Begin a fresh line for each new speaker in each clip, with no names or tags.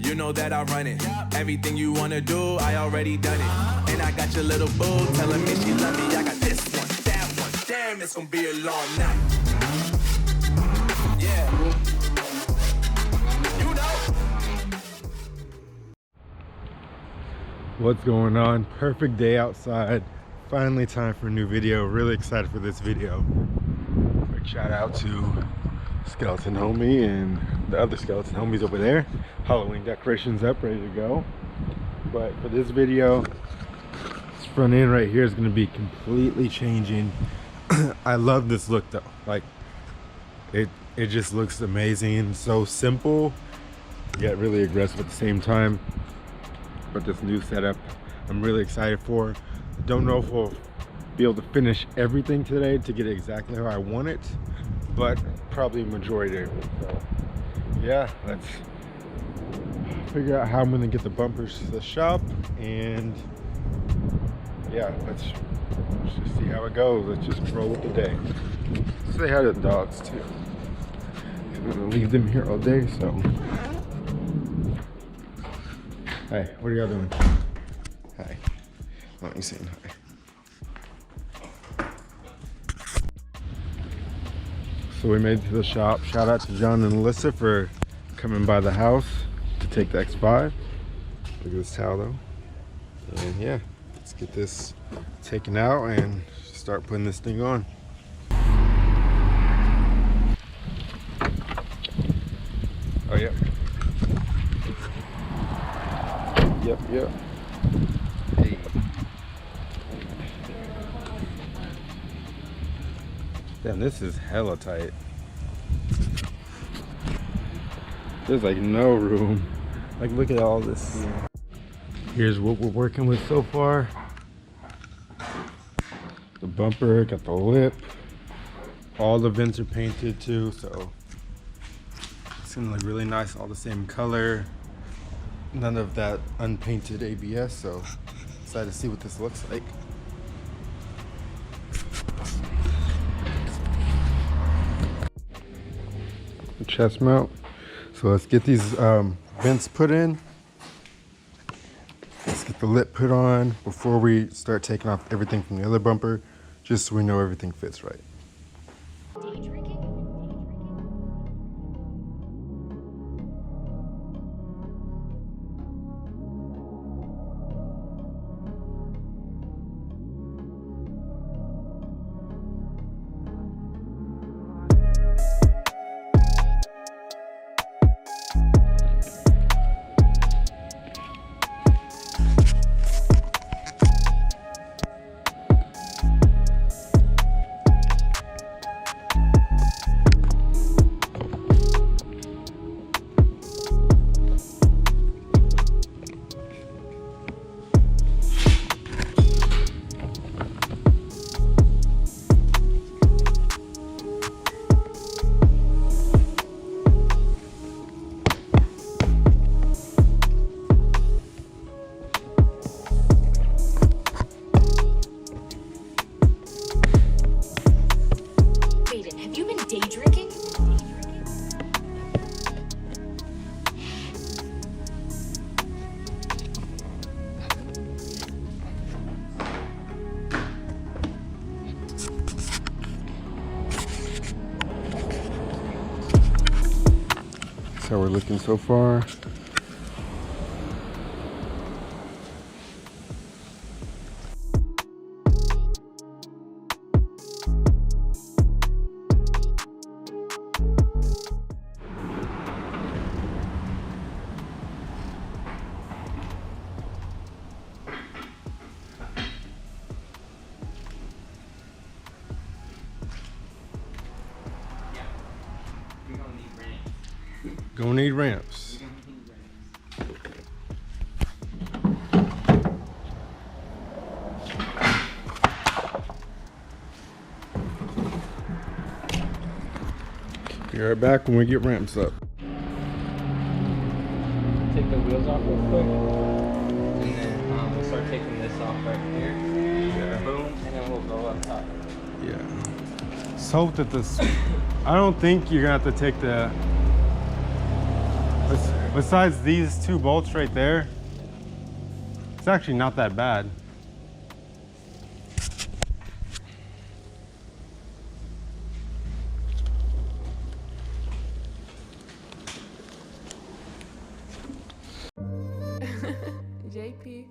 You know that I run it. Everything you wanna do, I already done it. And I got your little boo telling me she love me. I got this one, that one. Damn, it's gonna be a long night. Yeah. You know.
What's going on? Perfect day outside. Finally time for a new video. Really excited for this video. Quick shout out to Skeleton Homie and the other Skeleton Homies over there. Halloween decorations up, ready to go. But for this video, this front end right here is going to be completely changing. I love this look though. Like it just looks amazing. So simple yet really aggressive at the same time. But this new setup I'm really excited for. Don't know if we'll be able to finish everything today to get it exactly how I want it, but probably majority of it. So yeah, let's figure out how I'm gonna get the bumpers to the shop, and yeah, let's just see how it goes. Let's just roll with the day. Say hi to the dogs too. I'm gonna leave them here all day, so. Hey, what are y'all doing? Hi. Oh, you saying hi. So we made it to the shop. Shout out to John and Alyssa for coming by the house to take the X5. Look at this towel though. And yeah, let's get this taken out and start putting this thing on. Oh yeah. Yep. Hey. Damn, this is hella tight. There's like no room. Like, look at all this. Here's what we're working with so far. The bumper, got the lip. All the vents are painted too, so it's gonna look really nice, all the same color. None of that unpainted ABS, so excited to see what this looks like. The chest mount. So let's get these vents put in. Let's get the lip put on before we start taking off everything from the other bumper, just so we know everything fits right. That's how we're looking so far. Gonna need ramps. Be right back when we get ramps up.
Take the wheels off real quick, and then we'll start taking this off right here. Yeah. Boom, and then we'll go up top.
Yeah. Let's hope that this. I don't think you're gonna have to take the. Besides these two bolts right there, it's actually not that bad.
JP.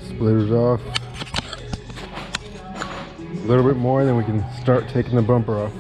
Splitters off. A little bit more, then we can start taking the bumper off.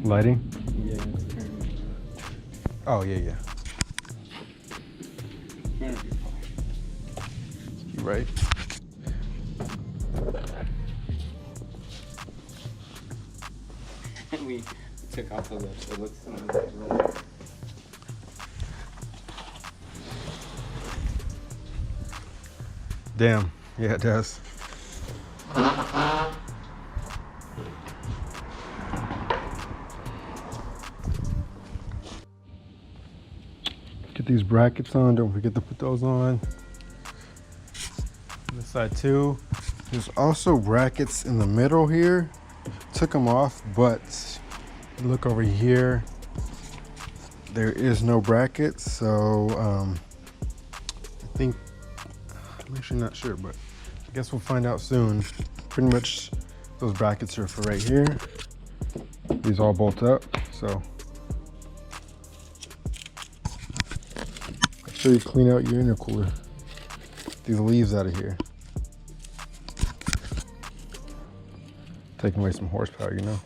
Lighting?
Yeah, it's turning.
Oh, yeah. You right?
We took off the lift, so it looks really.
Damn. Yeah, it does. Get these brackets on. Don't forget to put those on. This side too. There's also brackets in the middle here. Took them off, but look over here. There is no brackets, so I think, I'm actually not sure, but I guess we'll find out soon. Pretty much those brackets are for right here. These all bolt up, so make sure you clean out your intercooler. Get these leaves out of here. Taking away some horsepower, you know.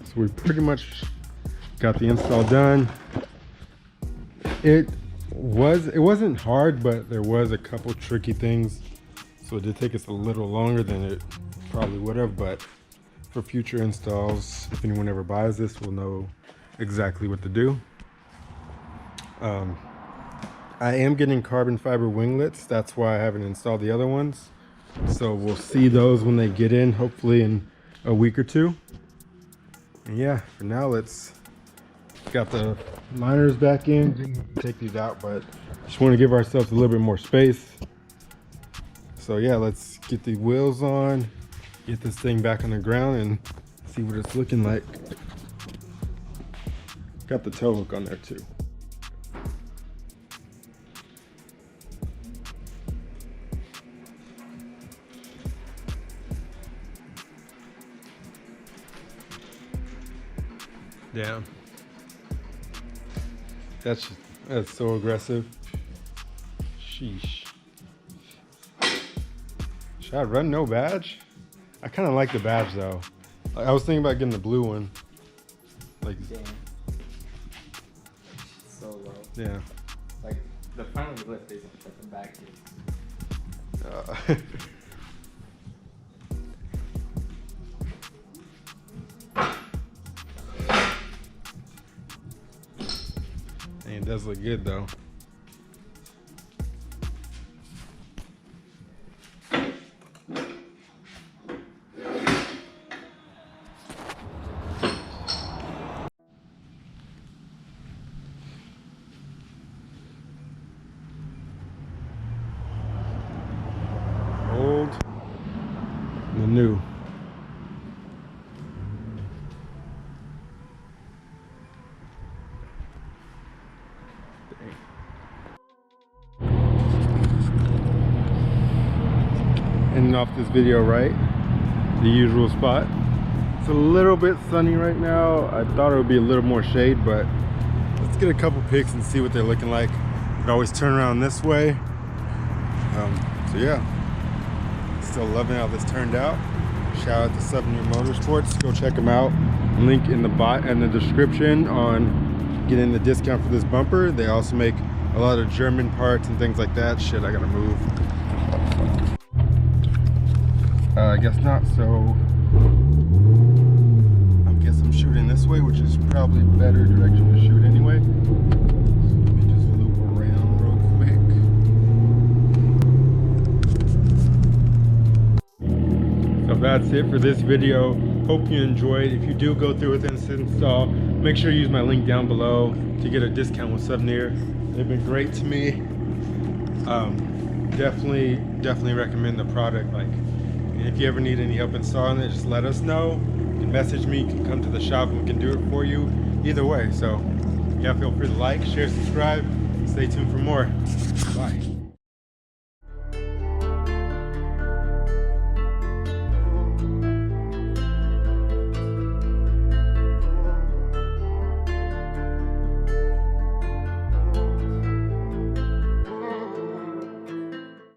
So we pretty much got the install done. It wasn't hard, but there was a couple tricky things. So it did take us a little longer than it probably would have, but for future installs, if anyone ever buys this, we'll know exactly what to do. I am getting carbon fiber winglets. That's why I haven't installed the other ones. So we'll see those when they get in, hopefully in a week or two. And yeah, for now, let's got the liners back in. Didn't take these out, but just want to give ourselves a little bit more space. So yeah, let's get the wheels on, get this thing back on the ground and see what it's looking like. Got the tow hook on there too. Damn. That's so aggressive. Sheesh. Should I run no badge? I kind of like the badge though. Like, I was thinking about getting the blue one. Like,
damn. So low.
Yeah.
Like the front of the lift isn't, but the back is.
It does look good though. Old and new. Ending off this video right, the usual spot. It's a little bit sunny right now. I thought it would be a little more shade, but let's get a couple pics and see what they're looking like. Could always turn around this way. So yeah, still loving how this turned out. Shout out to Suvneer Motorsports. Go check them out. Link in the description on getting the discount for this bumper. They also make a lot of German parts and things like that. Shit, I gotta move. I guess not, so I guess I'm shooting this way, which is probably a better direction to shoot anyway. So let me just loop around real quick. So that's it for this video. Hope you enjoyed. If you do go through with this install, make sure you use my link down below to get a discount with Suvneer. They've been great to me. Definitely recommend the product. Like, if you ever need any help installing it, just let us know. You can message me, you can come to the shop and we can do it for you. Either way, so yeah, feel free to like, share, subscribe. Stay tuned for more. Bye.